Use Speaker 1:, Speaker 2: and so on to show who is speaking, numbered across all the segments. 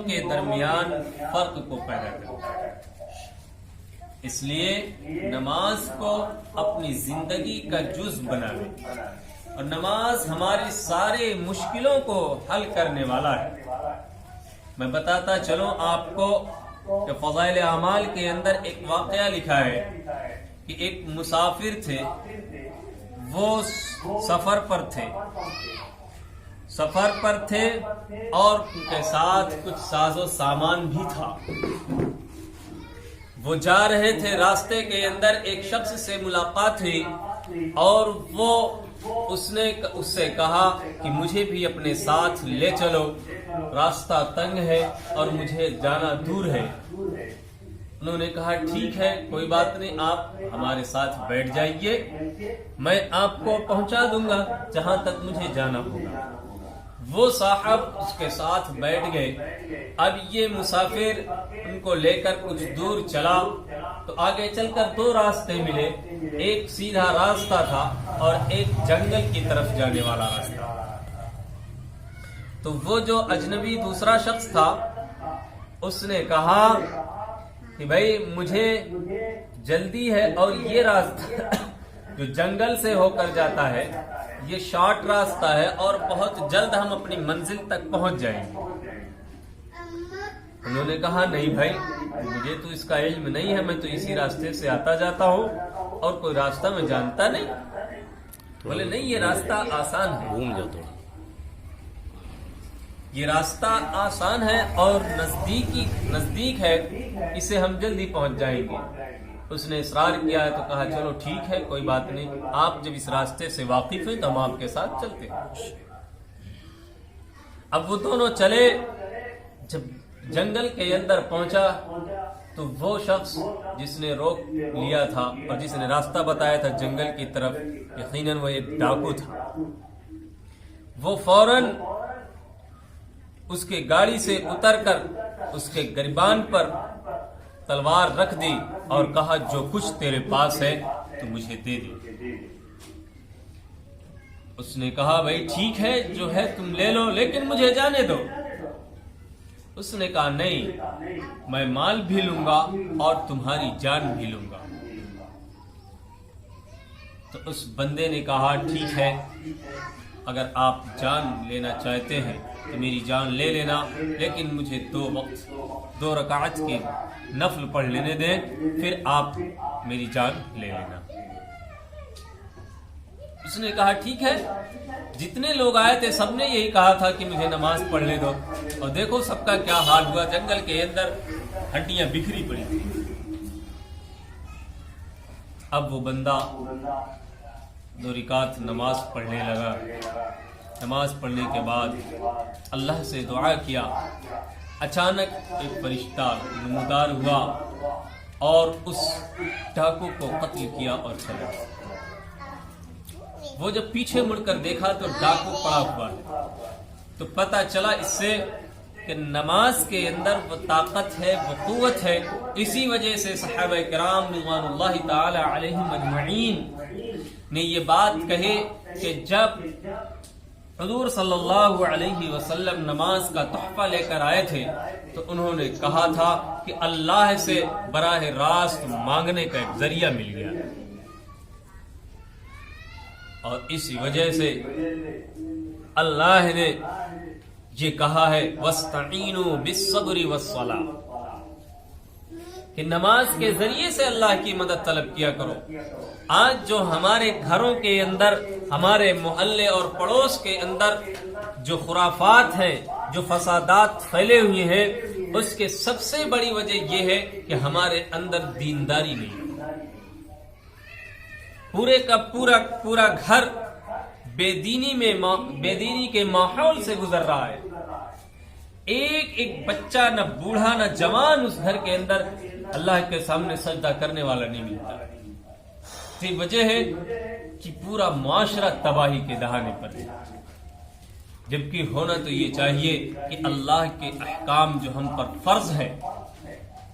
Speaker 1: کے درمیان فرق کو پیدا کرتا ہے۔ اس لیے نماز کو اپنی زندگی کا جز بنا لیں، اور نماز ہماری ساری مشکلوں کو حل کرنے والا ہے۔ میں بتاتا چلوں آپ کو کہ فضائل اعمال کے اندر ایک واقعہ لکھا ہے کہ ایک مسافر تھے، وہ سفر پر تھے اور ان کے ساتھ کچھ ساز و سامان بھی تھا۔ وہ جا رہے تھے، راستے کے اندر ایک شخص سے ملاقات ہوئی اور وہ اس نے اس سے کہا کہ مجھے بھی اپنے ساتھ لے چلو، راستہ تنگ ہے اور مجھے جانا دور ہے۔ انہوں نے کہا ٹھیک ہے، کوئی بات نہیں، آپ ہمارے ساتھ بیٹھ جائیے، میں آپ کو پہنچا دوں گا جہاں تک مجھے جانا ہوگا۔ وہ صاحب اس کے ساتھ بیٹھ گئے۔ اب یہ مسافر ان کو لے کر کچھ دور چلا تو آگے چل کر دو راستے ملے، ایک سیدھا راستہ تھا اور ایک جنگل کی طرف جانے والا راستہ۔ تو وہ جو اجنبی دوسرا شخص تھا اس نے کہا کہ بھائی مجھے جلدی ہے اور یہ راستہ جو جنگل سے ہو کر جاتا ہے یہ شارٹ راستہ ہے اور بہت جلد ہم اپنی منزل تک پہنچ جائیں گے۔ انہوں نے کہا نہیں بھائی، مجھے تو اس کا علم نہیں ہے، میں تو اسی راستے سے آتا جاتا ہوں اور کوئی راستہ میں جانتا نہیں۔ بولے نہیں، یہ راستہ آسان ہے، یہ راستہ آسان ہے اور نزدیک ہے، اسے ہم جلدی پہنچ جائیں گے۔ اس نے اصرار کیا تو کہا چلو ٹھیک ہے، کوئی بات نہیں، آپ جب اس راستے سے واقف ہیں تو ہم آپ کے ساتھ چلتے ہیں۔ اب وہ دونوں چلے، جب جنگل کے اندر پہنچا تو وہ شخص جس نے روک لیا تھا اور جس نے راستہ بتایا تھا جنگل کی طرف، یقیناً وہ ایک ڈاکو تھا۔ وہ فوراً اس کے گاڑی سے اتر کر اس کے گریبان پر تلوار رکھ دی اور کہا جو کچھ تیرے پاس ہے تو مجھے دے دے۔ اس نے کہا بھائی ٹھیک ہے، جو ہے تم لے لو لیکن مجھے جانے دو۔ اس نے کہا نہیں، میں مال بھی لوں گا اور تمہاری جان بھی لوں گا۔ تو اس بندے نے کہا ٹھیک ہے، اگر آپ جان لینا چاہتے ہیں تو میری جان لے لینا، لیکن مجھے 2 رکعت کے نفل پڑھ لینے دیں، پھر آپ میری جان لے لینا۔ اس نے کہا ٹھیک ہے۔ جتنے لوگ آئے تھے سب نے یہی کہا تھا کہ مجھے نماز پڑھ لے دو، اور دیکھو سب کا کیا حال ہوا، جنگل کے اندر ہڈیاں بکھری پڑی تھی۔ اب وہ بندہ 2 رکعت نماز پڑھنے لگا۔ نماز پڑھنے کے بعد اللہ سے دعا کیا، اچانک ایک فرشتہ نمودار ہوا اور اس ڈاکو کو قتل کیا اور چلا۔ وہ جب پیچھے مڑ کر دیکھا تو ڈاکو پڑا ہوا ہے، تو پتہ چلا اس سے کہ نماز کے اندر وہ طاقت ہے، وہ قوت ہے۔ اسی وجہ سے صحابہ کرام رضوان اللہ تعالی علیہم اجمعین نے یہ بات کہی کہ جب حضور صلی اللہ علیہ وسلم نماز کا تحفہ لے کر آئے تھے تو انہوں نے کہا تھا کہ اللہ سے براہ راست مانگنے کا ایک ذریعہ مل گیا، اور اسی وجہ سے اللہ نے یہ کہا ہے وَاسْتَعِينُوا بِالصَّبْرِ وَالصَّلَاةِ، کہ نماز کے ذریعے سے اللہ کی مدد طلب کیا کرو۔ آج جو ہمارے گھروں کے اندر، ہمارے محلے اور پڑوس کے اندر جو خرافات ہیں، جو فسادات پھیلے ہوئے ہیں، اس کے سب سے بڑی وجہ یہ ہے کہ ہمارے اندر دینداری نہیں۔ پورے کا پورا گھر بے دینی کے ماحول سے گزر رہا ہے۔ ایک بچہ، نہ بوڑھا نہ جوان اس گھر کے اندر اللہ کے سامنے سجدہ کرنے والا نہیں ملتا۔ یہ وجہ ہے کہ پورا معاشرہ تباہی کے دہانے پر ہے، جبکہ ہونا تو یہ چاہیے کہ اللہ کے احکام جو ہم پر فرض ہے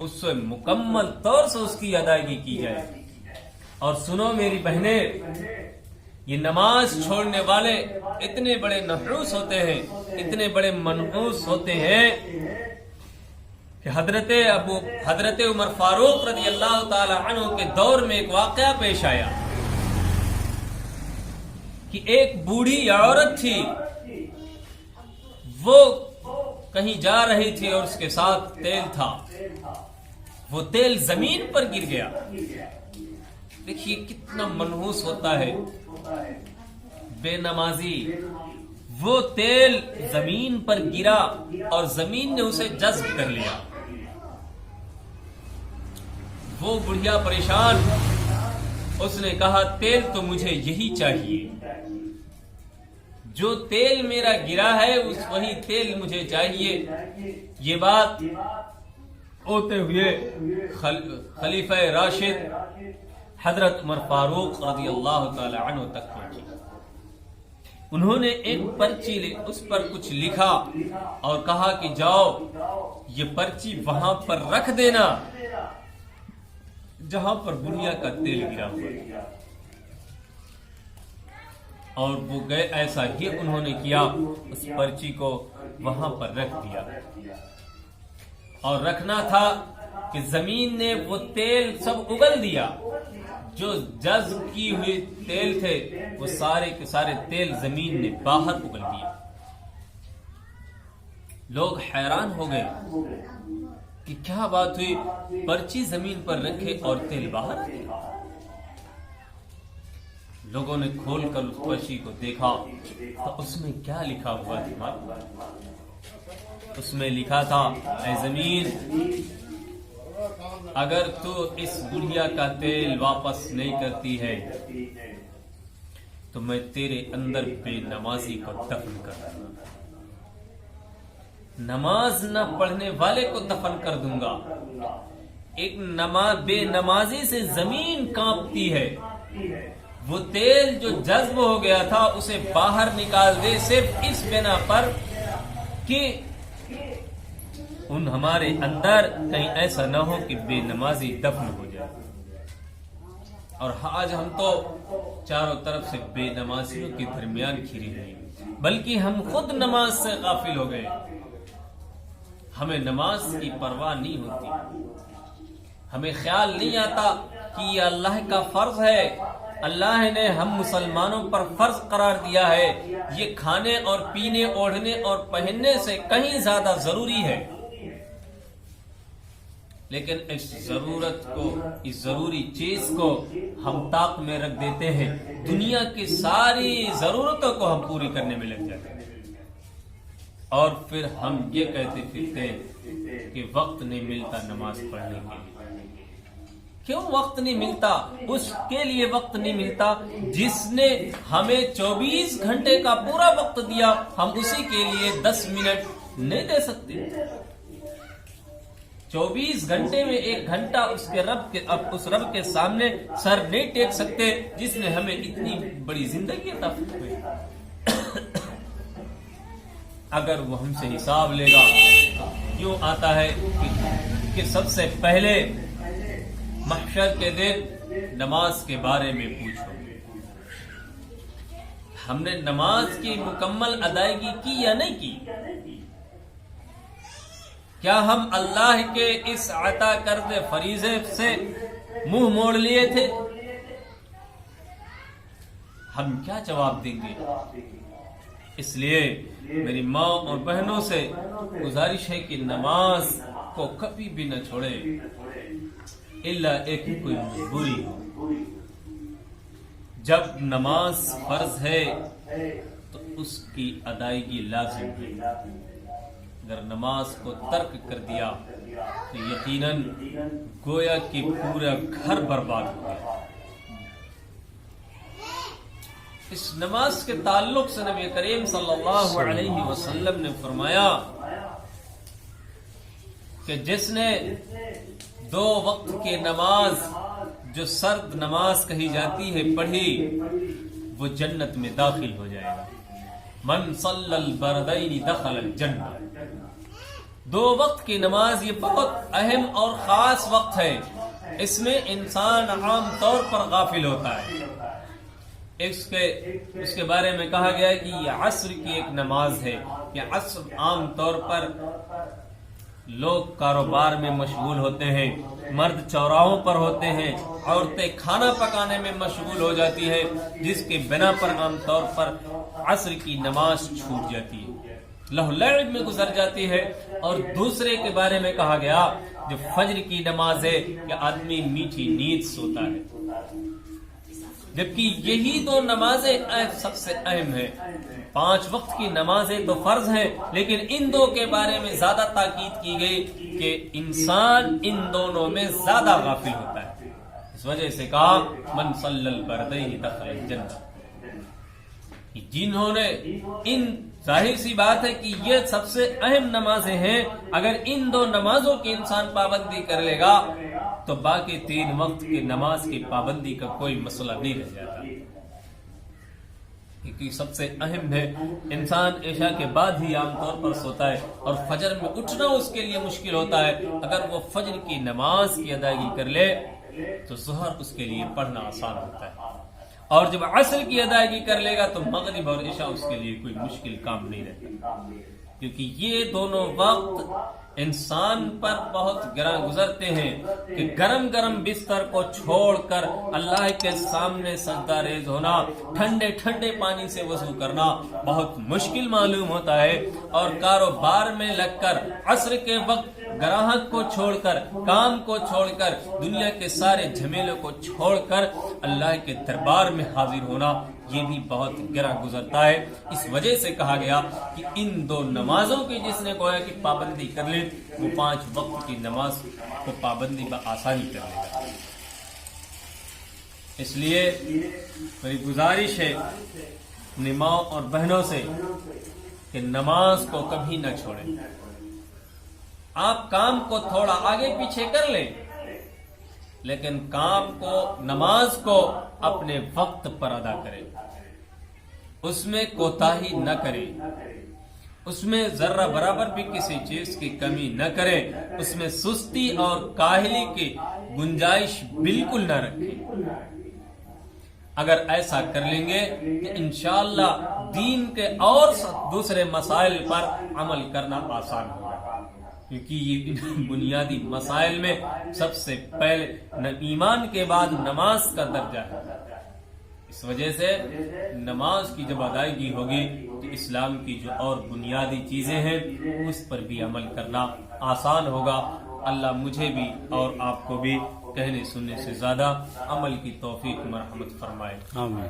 Speaker 1: اس سے مکمل طور سے اس کی ادائیگی کی جائے۔ اور سنو میری بہنیں، یہ نماز چھوڑنے والے اتنے بڑے نحوس ہوتے ہیں، اتنے بڑے منحوس ہوتے ہیں کہ حضرت عمر فاروق رضی اللہ تعالی عنہ کے دور میں ایک واقعہ پیش آیا کہ ایک بوڑھی عورت تھی، وہ کہیں جا رہی تھی اور اس کے ساتھ تیل تھا، وہ تیل زمین پر گر گیا۔ دیکھیے کتنا منحوس ہوتا ہے بے نمازی، وہ تیل زمین پر گرا اور زمین نے اسے جذب کر لیا۔ وہ بڑھیا پریشان، اس نے کہا تیل تو مجھے یہی چاہیے، جو تیل میرا گرا ہے وہی تیل مجھے چاہیے۔ یہ بات ہوتے ہوئے خلیفہ راشد حضرت عمر فاروق رضی اللہ تعالی عنہ تک پہنچی۔ انہوں نے ایک پرچی لی، اس پر کچھ لکھا اور کہا کہ جاؤ یہ پرچی وہاں پر رکھ دینا جہاں پر بڑھیا کا تیل گرا ہوا، اور وہ گئے، ایسا ہی انہوں نے کیا، اس پرچی کو وہاں پر رکھ دیا۔ اور رکھنا تھا کہ زمین نے وہ تیل سب اگل دیا، جو جذب کی ہوئی تیل تھے وہ سارے کے سارے تیل زمین نے باہر اگل دیا۔ لوگ حیران ہو گئے کہ کیا بات ہوئی، پرچی زمین پر رکھے اور تیل باہر۔ لوگوں نے کھول کر اس پرچی کو دیکھا تو اس میں کیا لکھا ہوا تھا؟ اس میں لکھا تھا، اے زمین، اگر تو اس بڑھیا کا تیل واپس نہیں کرتی ہے تو میں تیرے اندر بے نمازی کو دفن کر دوں گا، نماز نہ پڑھنے والے کو دفن کر دوں گا۔ ایک بے نمازی سے زمین کانپتی ہے، وہ تیل جو جذب ہو گیا تھا اسے باہر نکال دے، صرف اس بنا پر کہ ہمارے اندر کہیں ایسا نہ ہو کہ بے نمازی دفن ہو جائے۔ اور آج ہم تو چاروں طرف سے بے نمازیوں کے درمیان گھرے ہیں، بلکہ ہم خود نماز سے غافل ہو گئے، ہمیں نماز کی پرواہ نہیں ہوتی، ہمیں خیال نہیں آتا کہ یہ اللہ کا فرض ہے، اللہ نے ہم مسلمانوں پر فرض قرار دیا ہے، یہ کھانے اور پینے، اوڑھنے اور پہننے سے کہیں زیادہ ضروری ہے۔ لیکن اس ضرورت کو، اس ضروری چیز کو ہم طاق میں رکھ دیتے ہیں، دنیا کی ساری ضرورتوں کو ہم پوری کرنے میں لگ جاتے ہیں، اور پھر ہم یہ کہتے پھرتے ہیں کہ وقت نہیں ملتا نماز پڑھنے کے لیے۔ کیوں وقت نہیں ملتا؟ اس کے لیے وقت نہیں ملتا جس نے ہمیں 24 گھنٹے کا پورا وقت دیا، ہم اسی کے لیے 10 منٹ نہیں دے سکتے۔ 24 گھنٹے میں 1 گھنٹہ اس رب کے سامنے سر نہیں ٹیک سکتے جس نے ہمیں اتنی بڑی زندگی عطا فرمائی۔ اگر وہ ہم سے حساب لے گا، کیوں آتا ہے کہ سب سے پہلے محشر کے دن نماز کے بارے میں پوچھو، ہم نے نماز کی مکمل ادائیگی کی یا نہیں کی؟ کیا ہم اللہ کے اس عطا کردے فریضے سے منہ موڑ لیے تھے؟ ہم کیا جواب دیں گے؟ اس لیے میری ماں اور بہنوں سے گزارش ہے کہ نماز کو کبھی بھی نہ چھوڑے، الا ایک کوئی مجبوری ہو۔ جب نماز فرض ہے تو اس کی ادائیگی لازم ہے، اگر نماز کو ترک کر دیا تو یقیناً گویا کہ پورا گھر برباد ہو گیا۔ اس نماز کے تعلق سے نبی کریم صلی اللہ علیہ وسلم نے فرمایا کہ جس نے 2 وقت کی نماز، جو سرد نماز کہی جاتی ہے، پڑھی، وہ جنت میں داخل ہو جائے گا۔ من صلی البردین دخل الجنہ۔ 2 وقت کی نماز یہ بہت اہم اور خاص وقت ہے، اس میں انسان عام طور پر غافل ہوتا ہے۔ اس کے بارے میں کہا گیا ہے کہ یہ عصر کی ایک نماز ہے۔ یہ عصر عام طور پر لوگ کاروبار میں مشغول ہوتے ہیں، مرد چوراہوں پر ہوتے ہیں، عورتیں کھانا پکانے میں مشغول ہو جاتی ہے، جس کے بنا پر عام طور پر عصر کی نماز چھوٹ جاتی ہے، لہو لعب میں گزر جاتی ہے۔ اور دوسرے کے بارے میں کہا گیا جو فجر کی نماز ہے کہ آدمی میٹھی نیند سوتا ہے، جبکہ یہی دو نمازیں سب سے اہم ہے۔ 5 وقت کی نمازیں تو فرض ہیں، لیکن ان دو کے بارے میں زیادہ تاکید کی گئی کہ انسان ان دونوں میں زیادہ غافل ہوتا ہے، اس وجہ سے کہا من صلی البردین دخل الجنہ، جنہوں نے ان ظاہر سی بات ہے کہ یہ سب سے اہم نمازیں ہیں، اگر ان دو نمازوں کی انسان پابندی کر لے گا تو باقی 3 وقت کی نماز کی پابندی کا کوئی مسئلہ نہیں رہ جاتا، کیونکہ سب سے اہم ہے۔ انسان عشاء کے بعد ہی عام طور پر سوتا ہے اور فجر میں اٹھنا اس کے لیے مشکل ہوتا ہے، اگر وہ فجر کی نماز کی ادائیگی کر لے تو ظہر اس کے لیے پڑھنا آسان ہوتا ہے، اور جب عصر کی ادائیگی کر لے گا تو مغرب اور عشاء اس کے لیے کوئی مشکل کام نہیں رہتا، کیونکہ یہ دونوں وقت انسان پر بہت گراں گزرتے ہیں کہ گرم گرم بستر کو چھوڑ کر اللہ کے سامنے سجدہ ریز ہونا، ٹھنڈے ٹھنڈے پانی سے وضو کرنا بہت مشکل معلوم ہوتا ہے، اور کاروبار میں لگ کر عصر کے وقت گراہک کو چھوڑ کر، کام کو چھوڑ کر، دنیا کے سارے جھمیلوں کو چھوڑ کر اللہ کے دربار میں حاضر ہونا، یہ بھی بہت گراں گزرتا ہے۔ اس وجہ سے کہا گیا کہ ان دو نمازوں کی جس نے گویا کہ پابندی کر لی وہ 5 وقت کی نماز کو پابندی بآسانی کر لے گا۔ اس لیے میری گزارش ہے اپنی ماں اور بہنوں سے کہ نماز کو کبھی نہ چھوڑیں، آپ کام کو تھوڑا آگے پیچھے کر لیں، لیکن کام کو، نماز کو اپنے وقت پر ادا کریں، اس میں کوتاہی نہ کریں، اس میں ذرہ برابر بھی کسی چیز کی کمی نہ کریں، اس میں سستی اور کاہلی کی گنجائش بالکل نہ رکھیں۔ اگر ایسا کر لیں گے تو انشاءاللہ دین کے اور دوسرے مسائل پر عمل کرنا آسان ہوگا، کیونکہ یہ بنیادی مسائل میں سب سے پہلے ایمان کے بعد نماز کا درجہ ہے، اس وجہ سے نماز کی جب ادائیگی ہوگی تو اسلام کی جو اور بنیادی چیزیں ہیں اس پر بھی عمل کرنا آسان ہوگا۔ اللہ مجھے بھی اور آپ کو بھی کہنے سننے سے زیادہ عمل کی توفیق مرحمت فرمائے، آمین۔